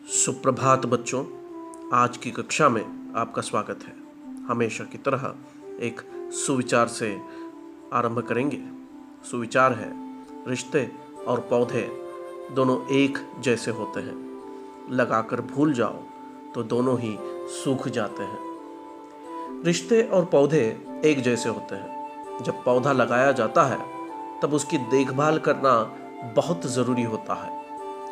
सुप्रभात बच्चों, आज की कक्षा में आपका स्वागत है। हमेशा की तरह एक सुविचार से आरंभ करेंगे। सुविचार है, रिश्ते और पौधे दोनों एक जैसे होते हैं। लगाकर भूल जाओ तो दोनों ही सूख जाते हैं। रिश्ते और पौधे एक जैसे होते हैं। जब पौधा लगाया जाता है तब उसकी देखभाल करना बहुत ज़रूरी होता है।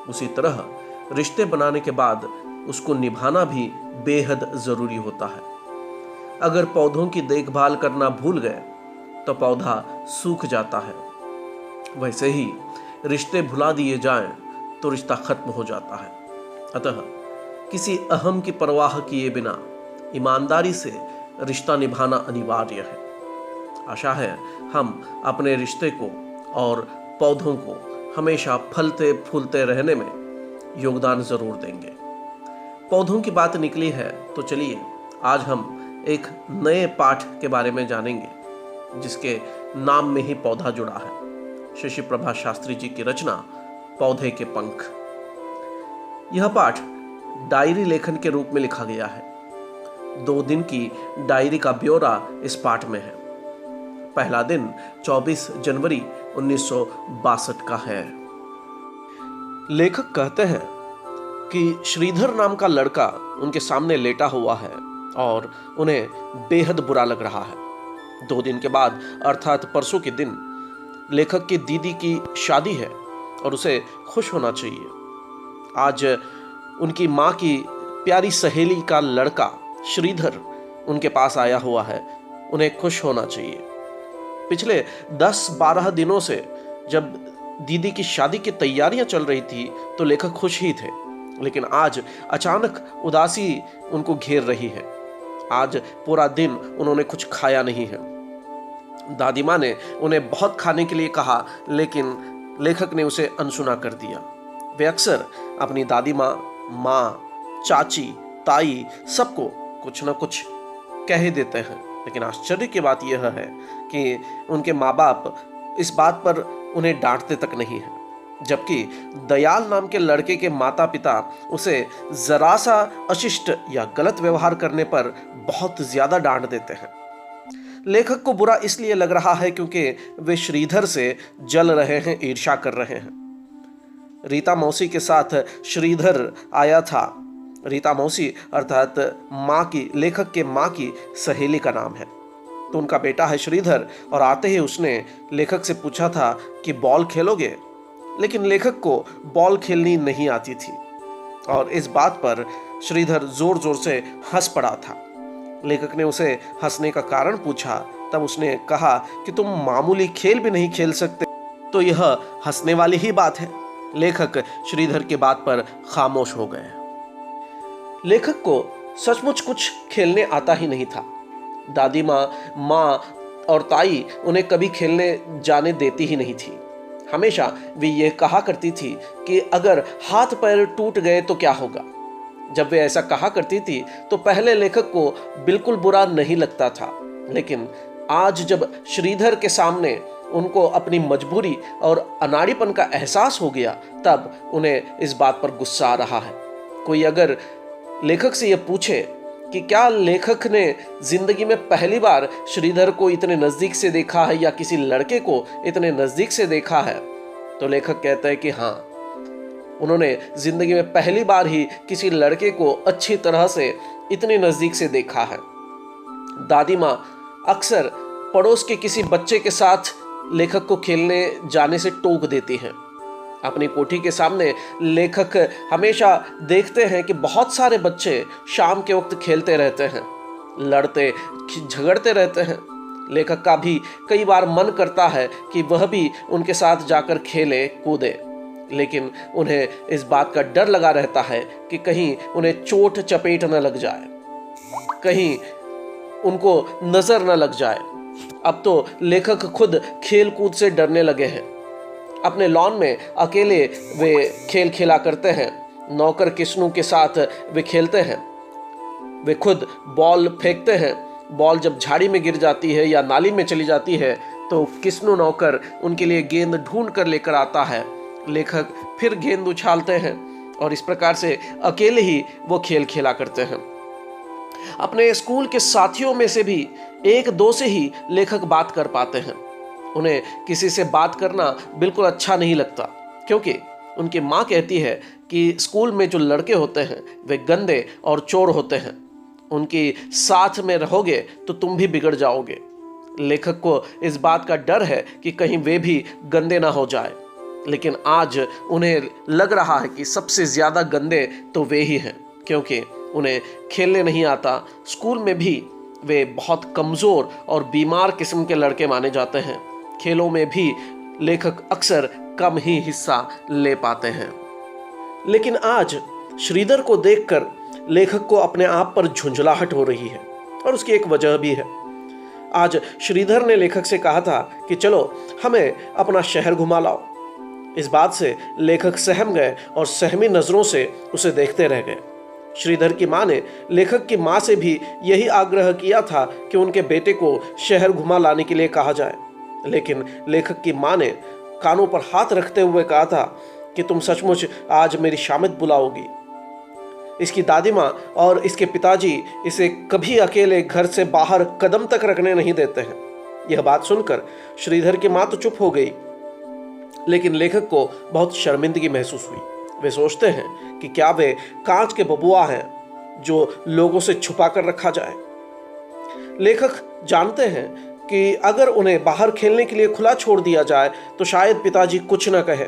उसी तरह रिश्ते बनाने के बाद उसको निभाना भी बेहद ज़रूरी होता है। अगर पौधों की देखभाल करना भूल गए तो पौधा सूख जाता है। वैसे ही रिश्ते भुला दिए जाएं तो रिश्ता खत्म हो जाता है। अतः किसी अहम की परवाह किए बिना ईमानदारी से रिश्ता निभाना अनिवार्य है। आशा है हम अपने रिश्ते को और पौधों को हमेशा फलते फूलते रहने में योगदान जरूर देंगे। पौधों की बात निकली है तो चलिए आज हम एक नए पाठ के बारे में जानेंगे जिसके नाम में ही पौधा जुड़ा है। शशि प्रभा शास्त्री जी की रचना पौधे के पंख। यह पाठ डायरी लेखन के रूप में लिखा गया है। 2 दिन की डायरी का ब्यौरा इस पाठ में है। पहला दिन 24 जनवरी 1962 का है। लेखक कहते हैं कि श्रीधर नाम का लड़का उनके सामने लेटा हुआ है और उन्हें बेहद बुरा लग रहा है। 2 दिन के बाद अर्थात परसों के दिन लेखक की दीदी की शादी है और उसे खुश होना चाहिए। आज उनकी माँ की प्यारी सहेली का लड़का श्रीधर उनके पास आया हुआ है, उन्हें खुश होना चाहिए। पिछले 10-12 दिनों से जब दीदी की शादी की तैयारियां चल रही थी तो लेखक खुश ही थे, लेकिन आज अचानक उदासी उनको घेर रही है। आज पूरा दिन उन्होंने कुछ खाया नहीं है। दादी माँ ने उन्हें बहुत खाने के लिए कहा, लेकिन लेखक ने उसे अनसुना कर दिया। वे अक्सर अपनी दादी माँ, चाची, ताई सबको कुछ न कुछ कह देते हैं, लेकिन आश्चर्य की बात यह है कि उनके माँ बाप इस बात पर उन्हें डांटते तक नहीं है। जबकि दयाल नाम के लड़के के माता पिता उसे जरा सा अशिष्ट या गलत व्यवहार करने पर बहुत ज्यादा डांट देते हैं। लेखक को बुरा इसलिए लग रहा है क्योंकि वे श्रीधर से जल रहे हैं, ईर्ष्या कर रहे हैं। रीता मौसी के साथ श्रीधर आया था। रीता मौसी अर्थात लेखक के माँ की सहेली का नाम है। तो उनका बेटा है श्रीधर और आते ही उसने लेखक से पूछा था कि बॉल खेलोगे, लेकिन लेखक को बॉल खेलनी नहीं आती थी और इस बात पर श्रीधर जोर जोर से हंस पड़ा था। लेखक ने उसे हंसने का कारण पूछा, तब उसने कहा कि तुम मामूली खेल भी नहीं खेल सकते, तो यह हंसने वाली ही बात है। लेखक श्रीधर की बात पर खामोश हो गए। लेखक को सचमुच कुछ खेलने आता ही नहीं था। दादी माँ और ताई उन्हें कभी खेलने जाने देती ही नहीं थी। हमेशा वे ये कहा करती थी कि अगर हाथ पैर टूट गए तो क्या होगा। जब वे ऐसा कहा करती थी तो पहले लेखक को बिल्कुल बुरा नहीं लगता था, लेकिन आज जब श्रीधर के सामने उनको अपनी मजबूरी और अनाड़ीपन का एहसास हो गया, तब उन्हें इस बात पर गुस्सा आ रहा है। कोई अगर लेखक से यह पूछे कि क्या लेखक ने जिंदगी में पहली बार श्रीधर को इतने नजदीक से देखा है या किसी लड़के को इतने नजदीक से देखा है, तो लेखक कहता है कि हाँ, उन्होंने जिंदगी में पहली बार ही किसी लड़के को अच्छी तरह से इतने नजदीक से देखा है। दादी माँ अक्सर पड़ोस के किसी बच्चे के साथ लेखक को खेलने जाने से टोक देती हैं। अपनी कोठी के सामने लेखक हमेशा देखते हैं कि बहुत सारे बच्चे शाम के वक्त खेलते रहते हैं, लड़ते झगड़ते रहते हैं। लेखक का भी कई बार मन करता है कि वह भी उनके साथ जाकर खेले कूदे, लेकिन उन्हें इस बात का डर लगा रहता है कि कहीं उन्हें चोट चपेट न लग जाए, कहीं उनको नजर न लग जाए। अब तो लेखक खुद खेल कूद से डरने लगे हैं। अपने लॉन में अकेले वे खेल खेला करते हैं। नौकर किस्नू के साथ वे खेलते हैं। वे खुद बॉल फेंकते हैं। बॉल जब झाड़ी में गिर जाती है या नाली में चली जाती है तो किस्नू नौकर उनके लिए गेंद ढूंढ कर लेकर आता है। लेखक फिर गेंद उछालते हैं। और इस प्रकार से अकेले ही वो खेल खेला करते हैं। अपने स्कूल के साथियों में से भी एक दो से ही लेखक बात कर पाते हैं। उन्हें किसी से बात करना बिल्कुल अच्छा नहीं लगता, क्योंकि उनकी माँ कहती है कि स्कूल में जो लड़के होते हैं वे गंदे और चोर होते हैं, उनकी साथ में रहोगे तो तुम भी बिगड़ जाओगे। लेखक को इस बात का डर है कि कहीं वे भी गंदे ना हो जाए, लेकिन आज उन्हें लग रहा है कि सबसे ज़्यादा गंदे तो वे ही हैं, क्योंकि उन्हें खेलने नहीं आता। स्कूल में भी वे बहुत कमज़ोर और बीमार किस्म के लड़के माने जाते हैं। खेलों में भी लेखक अक्सर कम ही हिस्सा ले पाते हैं। लेकिन आज श्रीधर को देखकर लेखक को अपने आप पर झुंझलाहट हो रही है, और उसकी एक वजह भी है। आज श्रीधर ने लेखक से कहा था कि चलो हमें अपना शहर घुमा लाओ। इस बात से लेखक सहम गए और सहमी नज़रों से उसे देखते रह गए। श्रीधर की माँ ने लेखक की माँ से भी यही आग्रह किया था कि उनके बेटे को शहर घुमा लाने के लिए कहा जाए, लेकिन लेखक की माँ ने कानों पर हाथ रखते हुए कहा था कि तुम सचमुच आज मेरी शामित बुलाओगी। इसकी दादी माँ और इसके पिताजी इसे कभी अकेले घर से बाहर कदम तक रखने नहीं देते हैं। यह बात सुनकर श्रीधर की माँ तो चुप हो गई, लेकिन लेखक को बहुत शर्मिंदगी महसूस हुई। वे सोचते हैं कि क्या वे कांच के बबुआ हैं जो लोगों से छुपा कर रखा जाए। लेखक जानते हैं कि अगर उन्हें बाहर खेलने के लिए खुला छोड़ दिया जाए तो शायद पिताजी कुछ न कहे।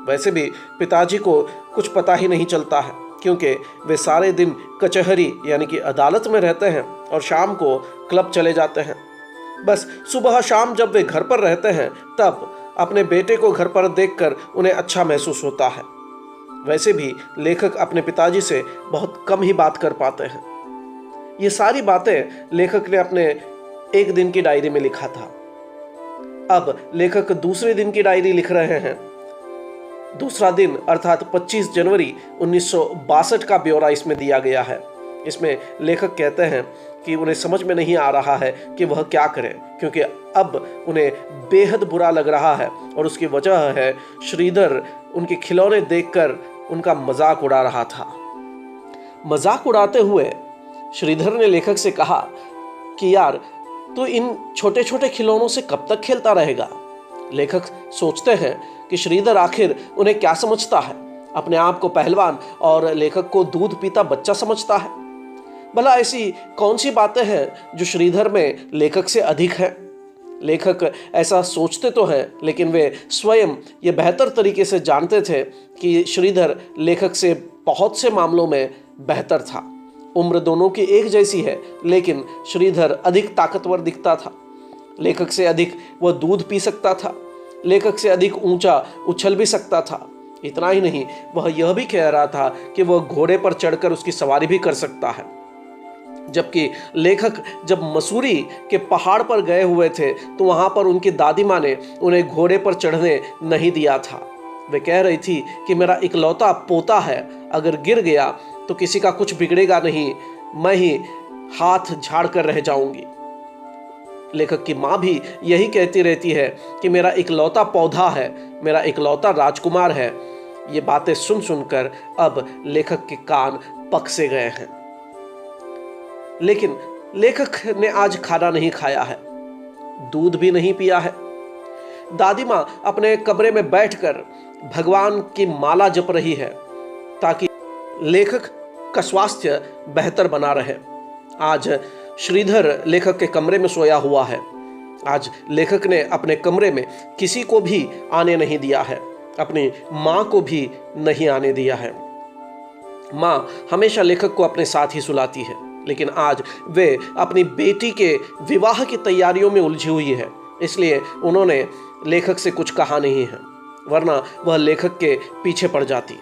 वैसे भी पिताजी को कुछ पता ही नहीं चलता है, क्योंकि वे सारे दिन कचहरी यानी कि अदालत में रहते हैं और शाम को क्लब चले जाते हैं। बस सुबह शाम जब वे घर पर रहते हैं तब अपने बेटे को घर पर देखकर उन्हें अच्छा महसूस होता है। वैसे भी लेखक अपने पिताजी से बहुत कम ही बात कर पाते हैं। ये सारी बातें लेखक ने अपने एक दिन की डायरी में लिखा था। अब लेखक दूसरे दिन की डायरी लिख रहे हैं। दूसरा दिन अर्थात 25 जनवरी 1962 का ब्यौरा इसमें दिया गया है। इसमें लेखक कहते हैं कि उन्हें समझ में नहीं आ रहा है कि वह क्या करें, क्योंकि अब उन्हें बेहद बुरा लग रहा है, और उसकी वजह है श्रीधर उनके खिलौने देखकर उनका मजाक उड़ा रहा था। मजाक उड़ाते हुए श्रीधर ने लेखक से कहा कि यार तू इन छोटे छोटे खिलौनों से कब तक खेलता रहेगा। लेखक सोचते हैं कि श्रीधर आखिर उन्हें क्या समझता है, अपने आप को पहलवान और लेखक को दूध पीता बच्चा समझता है। भला ऐसी कौन सी बातें हैं जो श्रीधर में लेखक से अधिक है। लेखक ऐसा सोचते तो हैं, लेकिन वे स्वयं ये बेहतर तरीके से जानते थे कि श्रीधर लेखक से बहुत से मामलों में बेहतर था। उम्र दोनों की एक जैसी है, लेकिन श्रीधर अधिक ताकतवर दिखता था। लेखक से अधिक वह दूध पी सकता था, लेखक से अधिक ऊंचा उछल भी सकता था। इतना ही नहीं, वह यह भी कह रहा था कि वह घोड़े पर चढ़कर उसकी सवारी भी कर सकता है। जबकि लेखक जब मसूरी के पहाड़ पर गए हुए थे तो वहां पर उनकी दादी माँ ने उन्हें घोड़े पर चढ़ने नहीं दिया था। वे कह रही थी कि मेरा इकलौता पोता है, अगर गिर गया तो किसी का कुछ बिगड़ेगा नहीं, मैं ही हाथ झाड़ कर रह जाऊंगी। लेखक की माँ भी यही कहती रहती है कि मेरा इकलौता पौधा है, मेरा इकलौता राजकुमार है। ये बातें सुन सुनकर अब लेखक के कान पक से गए हैं। लेकिन लेखक ने आज खाना नहीं खाया है, दूध भी नहीं पिया है। दादी माँ अपने कमरे में बैठकर भगवान की माला जप रही है ताकि लेखक का स्वास्थ्य बेहतर बना रहे। आज श्रीधर लेखक के कमरे में सोया हुआ है। आज लेखक ने अपने कमरे में किसी को भी आने नहीं दिया है, अपनी माँ को भी नहीं आने दिया है। माँ हमेशा लेखक को अपने साथ ही सुलाती है, लेकिन आज वे अपनी बेटी के विवाह की तैयारियों में उलझी हुई है, इसलिए उन्होंने लेखक से कुछ कहा नहीं है, वरना वह लेखक के पीछे पड़ जाती।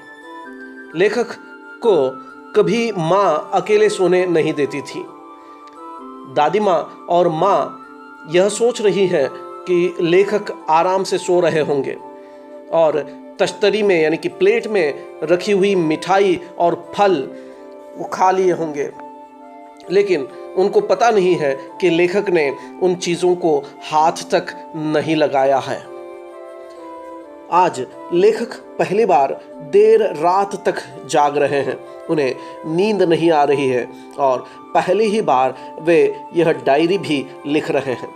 लेखक को कभी माँ अकेले सोने नहीं देती थी। दादी माँ और माँ यह सोच रही हैं कि लेखक आराम से सो रहे होंगे और तश्तरी में यानी कि प्लेट में रखी हुई मिठाई और फल वो खा लिए होंगे, लेकिन उनको पता नहीं है कि लेखक ने उन चीज़ों को हाथ तक नहीं लगाया है। आज लेखक पहली बार देर रात तक जाग रहे हैं, उन्हें नींद नहीं आ रही है और पहली ही बार वे यह डायरी भी लिख रहे हैं।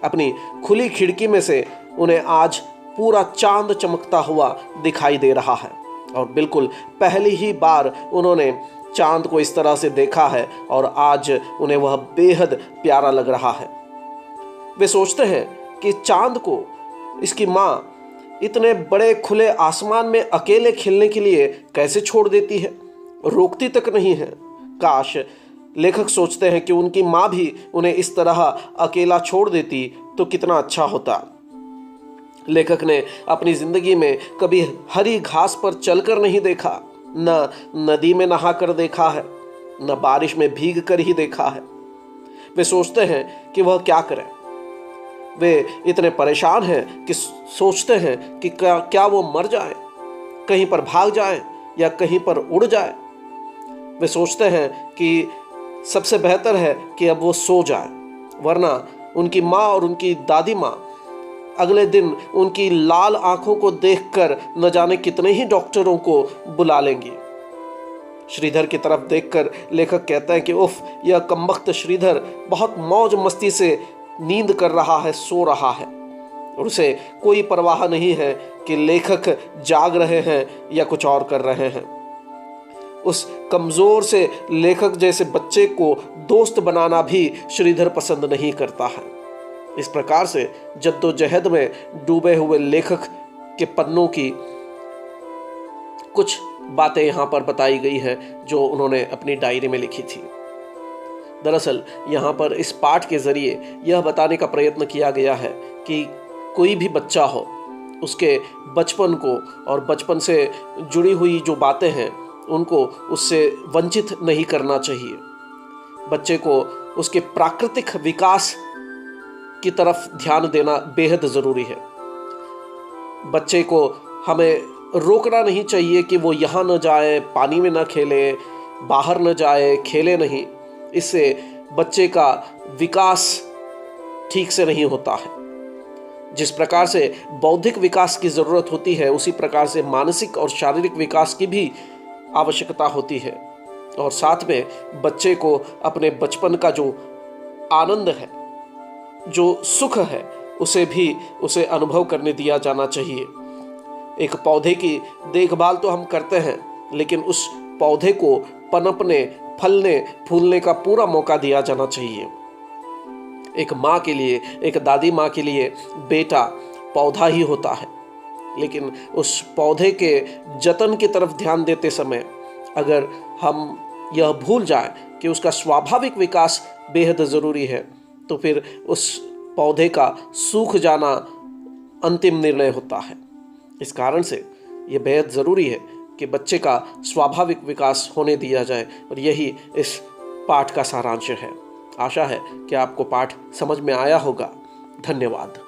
अपनी खुली खिड़की में से उन्हें आज पूरा चांद चमकता हुआ दिखाई दे रहा है और बिल्कुल पहली ही बार उन्होंने चांद को इस तरह से देखा है और आज उन्हें वह बेहद प्यारा लग रहा है। वे सोचते हैं कि चांद को इसकी माँ इतने बड़े खुले आसमान में अकेले खेलने के लिए कैसे छोड़ देती है, रोकती तक नहीं है। काश लेखक सोचते हैं कि उनकी माँ भी उन्हें इस तरह अकेला छोड़ देती तो कितना अच्छा होता। लेखक ने अपनी जिंदगी में कभी हरी घास पर चलकर नहीं देखा, न नदी में नहाकर देखा है, न बारिश में भीग कर ही देखा है। वे सोचते हैं कि वह क्या करें। वे इतने परेशान हैं कि सोचते हैं कि क्या वो मर जाए, कहीं पर भाग जाए या कहीं पर उड़ जाए। वे सोचते हैं कि सबसे बेहतर है कि अब वो सो जाए, वरना उनकी माँ और उनकी दादी माँ अगले दिन उनकी लाल आंखों को देखकर न जाने कितने ही डॉक्टरों को बुला लेंगी। श्रीधर की तरफ देखकर लेखक कहते हैं कि उफ, यह कमबख्त श्रीधर बहुत मौज मस्ती से नींद कर रहा है, सो रहा है और उसे कोई परवाह नहीं है कि लेखक जाग रहे हैं या कुछ और कर रहे हैं। उस कमजोर से लेखक जैसे बच्चे को दोस्त बनाना भी श्रीधर पसंद नहीं करता है। इस प्रकार से जद्दोजहद में डूबे हुए लेखक के पन्नों की कुछ बातें यहाँ पर बताई गई है जो उन्होंने अपनी डायरी में लिखी थी। दरअसल यहाँ पर इस पाठ के जरिए यह बताने का प्रयत्न किया गया है कि कोई भी बच्चा हो, उसके बचपन को और बचपन से जुड़ी हुई जो बातें हैं उनको उससे वंचित नहीं करना चाहिए। बच्चे को उसके प्राकृतिक विकास की तरफ ध्यान देना बेहद ज़रूरी है। बच्चे को हमें रोकना नहीं चाहिए कि वो यहाँ न जाए, पानी में न खेले, बाहर न जाए, खेले नहीं। इससे बच्चे का विकास ठीक से नहीं होता है। जिस प्रकार से बौद्धिक विकास की ज़रूरत होती है, उसी प्रकार से मानसिक और शारीरिक विकास की भी आवश्यकता होती है। और साथ में बच्चे को अपने बचपन का जो आनंद है, जो सुख है, उसे अनुभव करने दिया जाना चाहिए। एक पौधे की देखभाल तो हम करते हैं, लेकिन उस पौधे को पनपने, फलने, फूलने का पूरा मौका दिया जाना चाहिए। एक माँ के लिए, एक दादी माँ के लिए बेटा पौधा ही होता है, लेकिन उस पौधे के जतन की तरफ ध्यान देते समय अगर हम यह भूल जाएं कि उसका स्वाभाविक विकास बेहद ज़रूरी है, तो फिर उस पौधे का सूख जाना अंतिम निर्णय होता है। इस कारण से यह बेहद ज़रूरी है कि बच्चे का स्वाभाविक विकास होने दिया जाए और यही इस पाठ का सारांश है। आशा है कि आपको पाठ समझ में आया होगा। धन्यवाद।